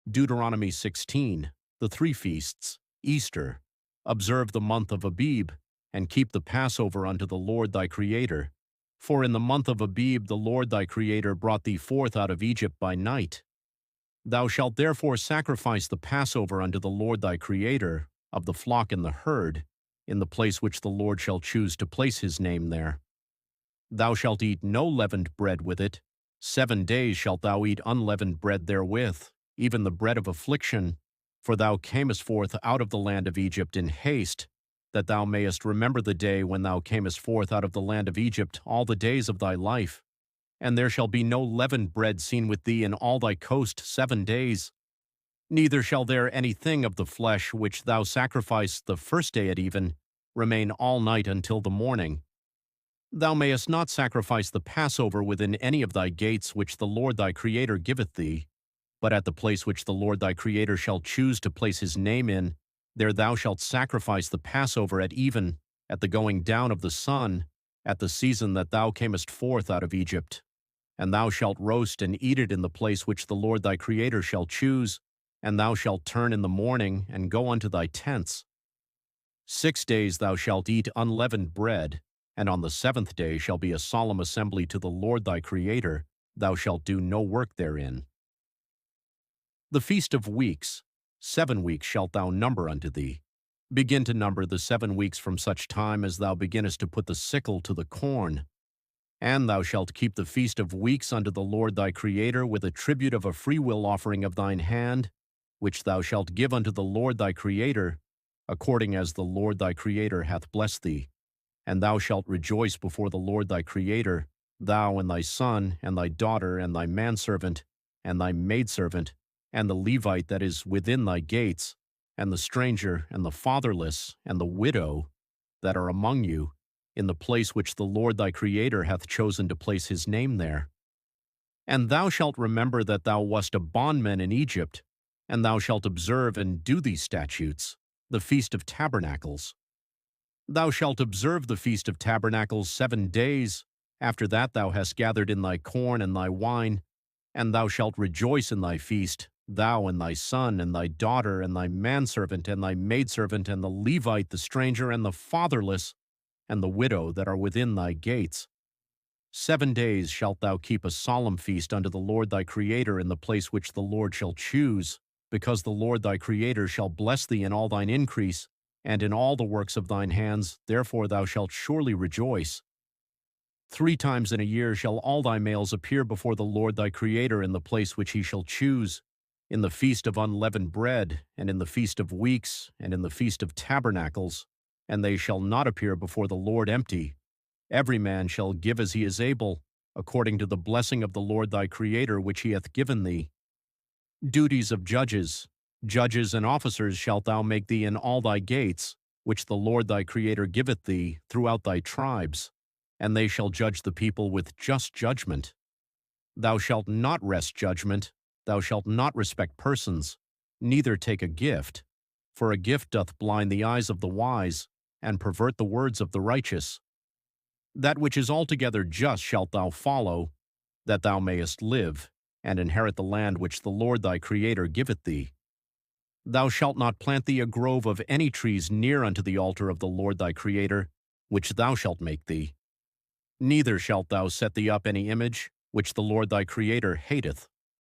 Deuteronomy 16, the three feasts, Easter. Observe the month of Abib, and keep the Passover unto the Lord thy Creator. For in the month of Abib the Lord thy Creator brought thee forth out of Egypt by night. Thou shalt therefore sacrifice the Passover unto the Lord thy Creator, of the flock and the herd, in the place which the Lord shall choose to place his name there. Thou shalt eat no leavened bread with it. 7 days shalt thou eat unleavened bread therewith, even the bread of affliction, for thou camest forth out of the land of Egypt in haste, that thou mayest remember the day when thou camest forth out of the land of Egypt all the days of thy life. And there shall be no leavened bread seen with thee in all thy coast 7 days. Neither shall there anything of the flesh which thou sacrificest the first day at even remain all night until the morning. Thou mayest not sacrifice the Passover within any of thy gates which the Lord thy Creator giveth thee, but at the place which the Lord thy Creator shall choose to place his name in, there thou shalt sacrifice the Passover at even, at the going down of the sun, at the season that thou camest forth out of Egypt. And thou shalt roast and eat it in the place which the Lord thy Creator shall choose, and thou shalt turn in the morning and go unto thy tents. 6 days thou shalt eat unleavened bread, and on the 7th day shall be a solemn assembly to the Lord thy Creator. Thou shalt do no work therein. The Feast of Weeks, 7 weeks shalt thou number unto thee. Begin to number the 7 weeks from such time as thou beginnest to put the sickle to the corn. And thou shalt keep the Feast of Weeks unto the Lord thy Creator with a tribute of a freewill offering of thine hand, which thou shalt give unto the Lord thy Creator, according as the Lord thy Creator hath blessed thee. And thou shalt rejoice before the Lord thy Creator, thou and thy son, and thy daughter, and thy manservant, and thy maidservant, and the Levite that is within thy gates, and the stranger, and the fatherless, and the widow that are among you, in the place which the Lord thy Creator hath chosen to place his name there. And thou shalt remember that thou wast a bondman in Egypt, and thou shalt observe and do these statutes, the Feast of Tabernacles. Thou shalt observe the Feast of Tabernacles 7 days. After that thou hast gathered in thy corn and thy wine, and thou shalt rejoice in thy feast, thou and thy son and thy daughter and thy manservant and thy maidservant and the Levite, the stranger, and the fatherless, and the widow that are within thy gates. 7 days shalt thou keep a solemn feast unto the Lord thy Creator in the place which the Lord shall choose, because the Lord thy Creator shall bless thee in all thine increase, and in all the works of thine hands, therefore thou shalt surely rejoice. 3 times in a year shall all thy males appear before the Lord thy Creator in the place which he shall choose, in the Feast of Unleavened Bread, and in the Feast of Weeks, and in the Feast of Tabernacles, and they shall not appear before the Lord empty. Every man shall give as he is able, according to the blessing of the Lord thy Creator which he hath given thee. Duties of judges. Judges and officers shalt thou make thee in all thy gates, which the Lord thy Creator giveth thee throughout thy tribes, and they shall judge the people with just judgment. Thou shalt not wrest judgment, thou shalt not respect persons, neither take a gift, for a gift doth blind the eyes of the wise, and pervert the words of the righteous. That which is altogether just shalt thou follow, that thou mayest live, and inherit the land which the Lord thy Creator giveth thee. Thou shalt not plant thee a grove of any trees near unto the altar of the Lord thy Creator, which thou shalt make thee. Neither shalt thou set thee up any image, which the Lord thy Creator hateth.